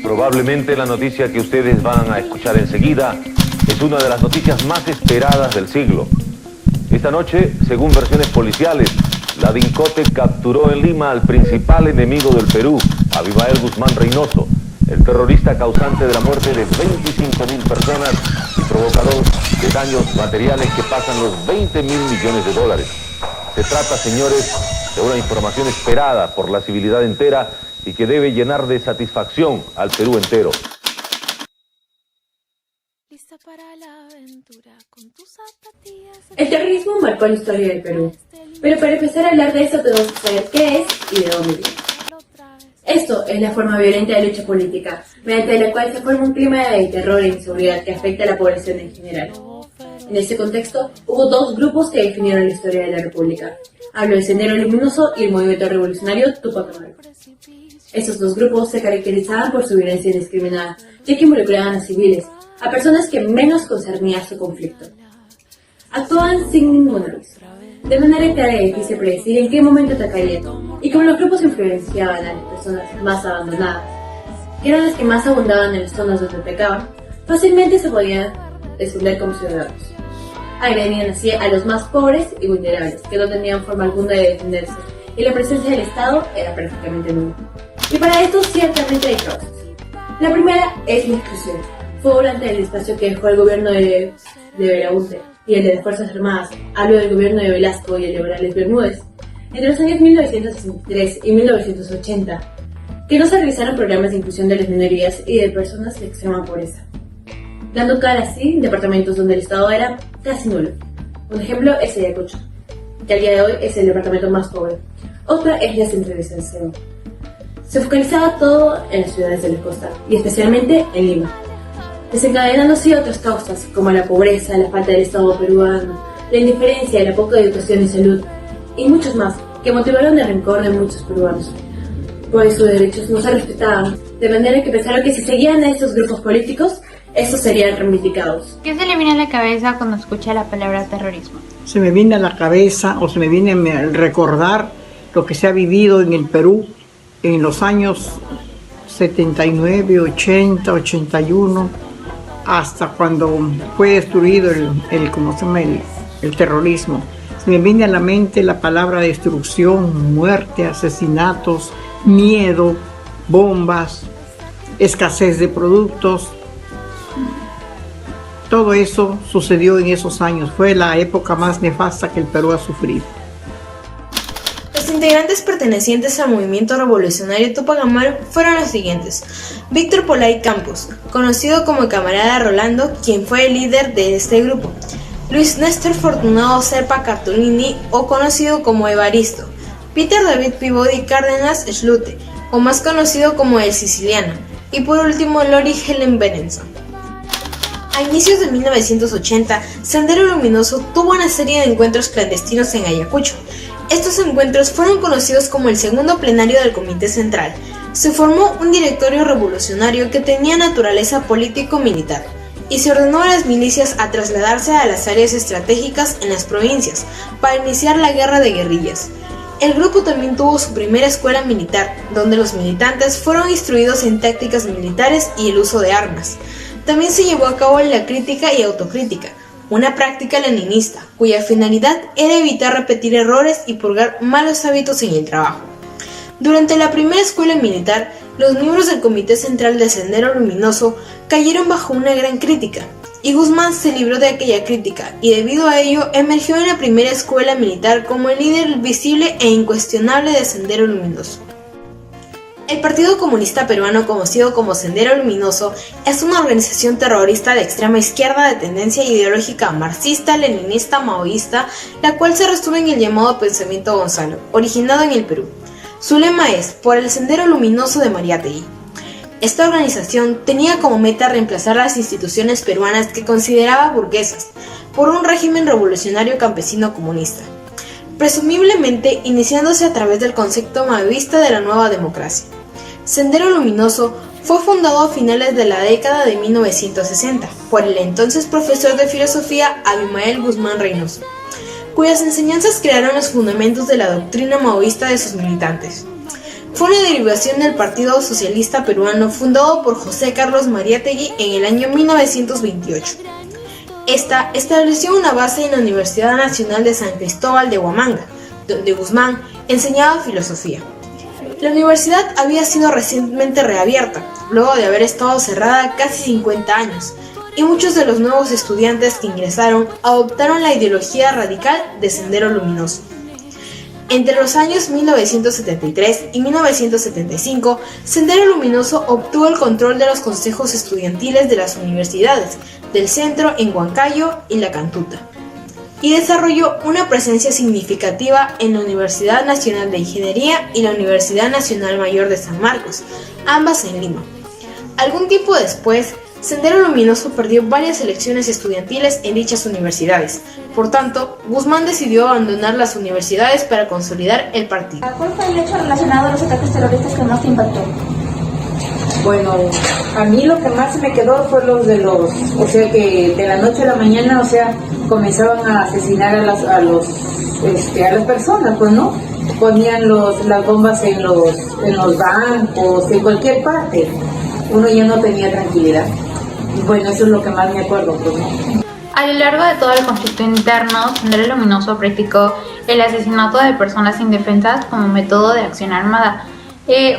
Probablemente la noticia que ustedes van a escuchar enseguida es una de las noticias más esperadas del siglo. Esta noche, según versiones policiales, la DINCOTE capturó en Lima al principal enemigo del Perú, Abimael Guzmán Reynoso, el terrorista causante de la muerte de 25.000 personas y provocador de daños materiales que pasan los 20.000 millones de dólares. Se trata, señores, de una información esperada por la civilidad entera y que debe llenar de satisfacción al Perú entero. El terrorismo marcó la historia del Perú, pero para empezar a hablar de eso tenemos que saber qué es y de dónde viene. Esto es la forma violenta de lucha política, mediante la cual se forma un clima de terror e inseguridad que afecta a la población en general. En este contexto, hubo dos grupos que definieron la historia de la República. Hablo del Sendero Luminoso y el movimiento revolucionario Tupac Amaru. Estos dos grupos se caracterizaban por su violencia indiscriminada, ya que involucraban a civiles, a personas que menos concernía su conflicto. Actuaban sin ningún aviso, de manera que era difícil predecir en qué momento atacarían, y como los grupos influenciaban a las personas más abandonadas, que eran las que más abundaban en las zonas donde atacaban, fácilmente se podían esconder como ciudadanos. Agredían así a los más pobres y vulnerables, que no tenían forma alguna de defenderse, y la presencia del Estado era prácticamente nula. Y para esto ciertamente hay causas. La primera es la exclusión. Fue durante el espacio que dejó el gobierno de Belaúnde y el de las Fuerzas Armadas, hablo del gobierno de Velasco y el de Morales Bermúdez, entre los años 1963 y 1980, que no se realizaron programas de inclusión de las minorías y de personas de extrema pobreza, dando cara así departamentos donde el Estado era casi nulo. Un ejemplo es Ayacucho, que al día de hoy es el departamento más pobre. Otra es la centralización. Se focalizaba todo en las ciudades de la costa, y especialmente en Lima, desencadenando así otras causas, como la pobreza, la falta del Estado peruano, la indiferencia, la poca educación y salud, y muchos más, que motivaron el rencor de muchos peruanos. Pues sus derechos no se respetaban, de manera que pensaron que si seguían a estos grupos políticos, estos serían reivindicados. ¿Qué se le viene a la cabeza cuando escucha la palabra terrorismo? Se me viene a la cabeza o se me viene a recordar lo que se ha vivido en el Perú en los años 79, 80, 81, hasta cuando fue destruido el terrorismo. Se me viene a la mente la palabra destrucción, muerte, asesinatos, miedo, bombas, escasez de productos. Todo eso sucedió en esos años. Fue la época más nefasta que el Perú ha sufrido. Los integrantes pertenecientes al movimiento revolucionario Tupac Amaru fueron los siguientes: Víctor Polay Campos, conocido como el Camarada Rolando, quien fue el líder de este grupo; Luis Néstor Fortunado Serpa Cartolini, o conocido como Evaristo; Peter David Peabody Cárdenas Schlute, o más conocido como el Siciliano; y por último Lori Helen Benenson. A inicios de 1980, Sendero Luminoso tuvo una serie de encuentros clandestinos en Ayacucho. Estos encuentros fueron conocidos como el segundo plenario del Comité Central. Se formó un directorio revolucionario que tenía naturaleza político-militar, y se ordenó a las milicias a trasladarse a las áreas estratégicas en las provincias para iniciar la guerra de guerrillas. El grupo también tuvo su primera escuela militar, donde los militantes fueron instruidos en tácticas militares y el uso de armas. También se llevó a cabo la crítica y autocrítica, una práctica leninista, cuya finalidad era evitar repetir errores y purgar malos hábitos en el trabajo. Durante la primera escuela militar, los miembros del Comité Central de Sendero Luminoso cayeron bajo una gran crítica, y Guzmán se libró de aquella crítica, y debido a ello emergió en la primera escuela militar como el líder visible e incuestionable de Sendero Luminoso. El Partido Comunista Peruano, conocido como Sendero Luminoso, es una organización terrorista de extrema izquierda de tendencia ideológica marxista, leninista, maoísta, la cual se resume en el llamado Pensamiento Gonzalo, originado en el Perú. Su lema es "Por el Sendero Luminoso de Mariátegui". Esta organización tenía como meta reemplazar las instituciones peruanas que consideraba burguesas por un régimen revolucionario campesino comunista, presumiblemente iniciándose a través del concepto maoísta de la nueva democracia. Sendero Luminoso fue fundado a finales de la década de 1960 por el entonces profesor de filosofía Abimael Guzmán Reynoso, cuyas enseñanzas crearon los fundamentos de la doctrina maoísta de sus militantes. fue una derivación del Partido Socialista Peruano fundado por José Carlos Mariátegui en el año 1928. Esta estableció una base en la Universidad Nacional de San Cristóbal de Huamanga, donde Guzmán enseñaba filosofía. La universidad había sido recientemente reabierta, luego de haber estado cerrada casi 50 años, y muchos de los nuevos estudiantes que ingresaron adoptaron la ideología radical de Sendero Luminoso. Entre los años 1973 y 1975, Sendero Luminoso obtuvo el control de los consejos estudiantiles de las universidades del centro en Huancayo y La Cantuta, y desarrolló una presencia significativa en la Universidad Nacional de Ingeniería y la Universidad Nacional Mayor de San Marcos, ambas en Lima. Algún tiempo después, Sendero Luminoso perdió varias elecciones estudiantiles en dichas universidades. Por tanto, Guzmán decidió abandonar las universidades para consolidar el partido. ¿Cuál fue el hecho relacionado a los ataques terroristas que más te impactó? Bueno, a mí lo que más me quedó fue o sea que de la noche a la mañana, o sea, comenzaban a asesinar a las personas, pues, ¿no? Ponían las bombas en los bancos, en cualquier parte. Uno ya no tenía tranquilidad. Bueno, eso es lo que más me acuerdo, pues, ¿no? A lo largo de todo el conflicto interno, Sendero Luminoso practicó el asesinato de personas indefensas como método de acción armada.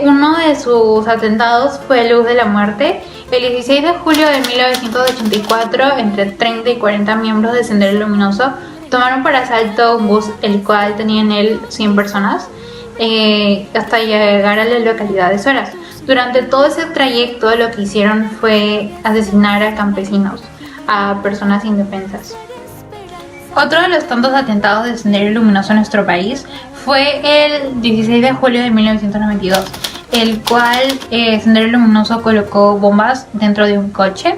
Uno de sus atentados fue Luz de la Muerte. El 16 de julio de 1984, entre 30 y 40 miembros de Sendero Luminoso tomaron por asalto un bus, el cual tenía en él 100 personas, hasta llegar a la localidad de Soras. Durante todo ese trayecto lo que hicieron fue asesinar a campesinos, a personas indefensas. Otro de los tantos atentados de Sendero Luminoso en nuestro país fue el 16 de julio de 1992, el cual Sendero Luminoso colocó bombas dentro de un coche,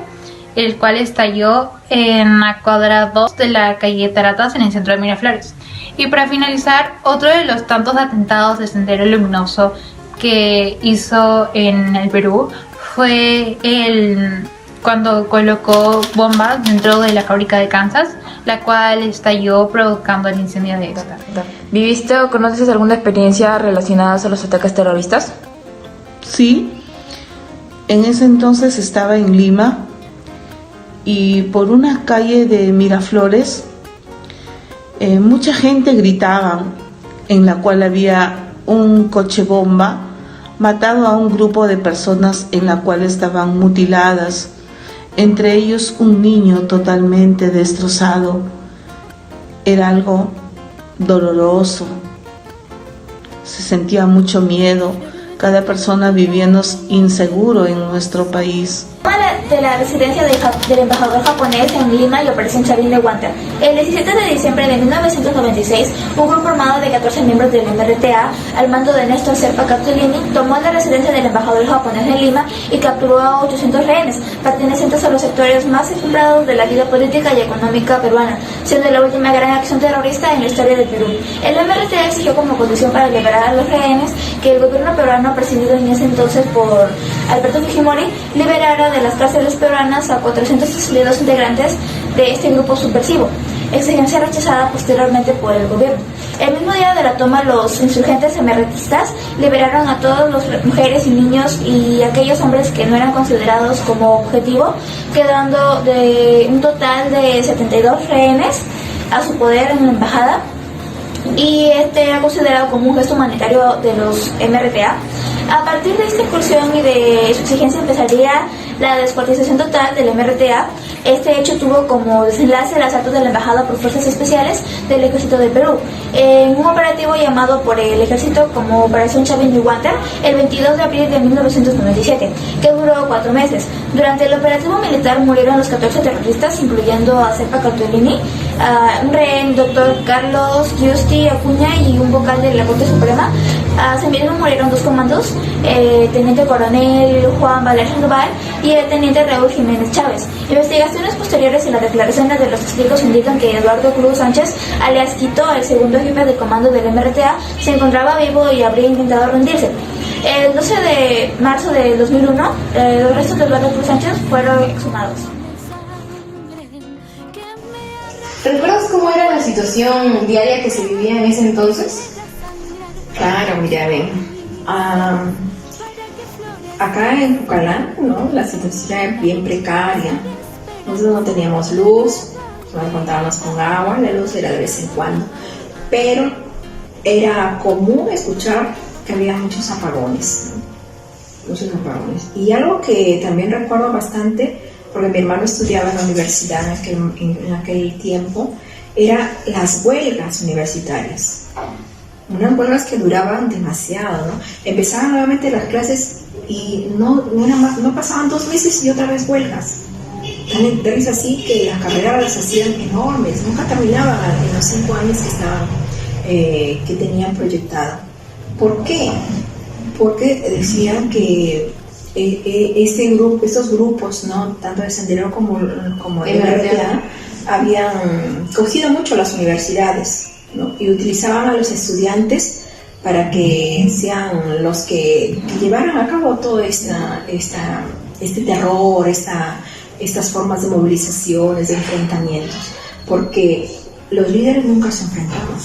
el cual estalló en la cuadra 2 de la calle Taratas en el centro de Miraflores. Y para finalizar, otro de los tantos atentados de Sendero Luminoso que hizo en el Perú fue cuando colocó bombas dentro de la fábrica de Kansas, la cual estalló provocando el incendio de esta. ¿Viviste o conoces alguna experiencia relacionada a los ataques terroristas? Sí, en ese entonces estaba en Lima y por una calle de Miraflores mucha gente gritaba, en la cual había un coche bomba matado a un grupo de personas en la cual estaban mutiladas, entre ellos un niño totalmente destrozado. Era algo doloroso, se sentía mucho miedo, cada persona viviendo inseguro en nuestro país. De la residencia del embajador japonés en Lima y Operación Chavín de Guanta. El 17 de diciembre de 1996, un grupo formado de 14 miembros del MRTA, al mando de Néstor Serpa Capitolini, tomó la residencia del embajador japonés en Lima y capturó a 800 rehenes, pertenecientes a los sectores más equilibrados de la vida política y económica peruana, siendo la última gran acción terrorista en la historia del Perú. El MRTA exigió como condición para liberar a los rehenes que el gobierno peruano, presidido en ese entonces por Alberto Fujimori, liberara de las cárceles peruanas a 462 integrantes de este grupo subversivo, exigencia rechazada posteriormente por el gobierno. El mismo día de la toma, los insurgentes MRTistas liberaron a todas las mujeres y niños y aquellos hombres que no eran considerados como objetivo, quedando de un total de 72 rehenes a su poder en la embajada, y era considerado como un gesto humanitario de los MRTA. A partir de esta incursión y de su exigencia empezaría la descuartización total del MRTA. Este hecho tuvo como desenlace el asalto de la embajada por fuerzas especiales del Ejército del Perú, en un operativo llamado por el Ejército como Operación Chavín de Guanta, el 22 de abril de 1997, que duró 4 meses. Durante el operativo militar murieron los 14 terroristas, incluyendo a Serpa Capitolini, un rehén, doctor Carlos Giusti Acuña, y un vocal de la Corte Suprema. Asimismo murieron 2 comandos, teniente coronel Juan Valer Sandoval y el teniente Raúl Jiménez Chávez. Investigaciones posteriores y las declaraciones de los testigos indican que Eduardo Cruz Sánchez, alias Quito, el segundo jefe del comando del MRTA, se encontraba vivo y habría intentado rendirse. El 12 de marzo de 2001, los restos de Eduardo Cruz Sánchez fueron exhumados. ¿Recuerdas cómo era la situación diaria que se vivía en ese entonces? Claro, mira, ven. Acá en Pucallán, ¿no? La situación era bien precaria. Nosotros no teníamos luz, no contábamos con agua, la luz era de vez en cuando. Pero era común escuchar que había muchos apagones, ¿no? Muchos apagones. Y algo que también recuerdo bastante, porque mi hermano estudiaba en la universidad en aquel tiempo, eran las huelgas universitarias. Unas huelgas que duraban demasiado, ¿no? Empezaban nuevamente las clases y no pasaban 2 meses y otra vez huelgas. Tal es así que las carreras las hacían enormes, nunca terminaban en los 5 años que tenían proyectado. ¿Por qué? Porque decían que estos grupos, ¿no? Tanto de Sendero como de MRTA, habían cogido mucho las universidades, ¿no? Y utilizaban a los estudiantes para que sean los que llevaran a cabo todo este terror, estas formas de movilizaciones, de enfrentamientos, porque los líderes nunca se enfrentaban.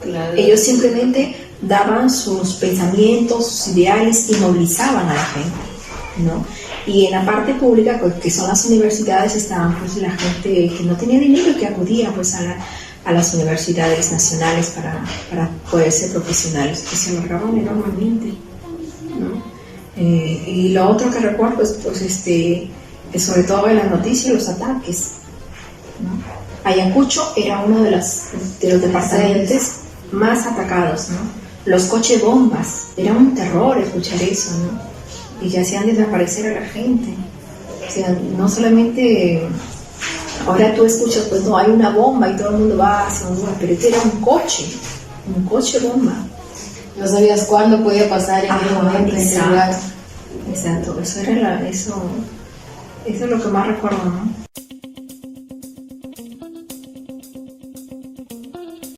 Claro. Ellos simplemente daban sus pensamientos, sus ideales y movilizaban a la gente, ¿no? Y en la parte pública, pues, que son las universidades, estaban pues la gente que no tenía dinero y que acudía pues a las universidades nacionales para poder ser profesionales, que se alargaban enormemente, ¿no? Y lo otro que recuerdo es sobre todo en las noticias, los ataques, ¿no? Ayacucho era uno de los departamentos más atacados, ¿no? Los coches bombas, era un terror escuchar eso, ¿no? Y ya hacían desaparecer a la gente. O sea, no solamente ahora tú escuchas, pues no, hay una bomba y todo el mundo va hacia un lugar, pero este era un coche bomba. No sabías cuándo podía pasar en el momento, en ese lugar. Exacto, eso es lo que más recuerdo, ¿no?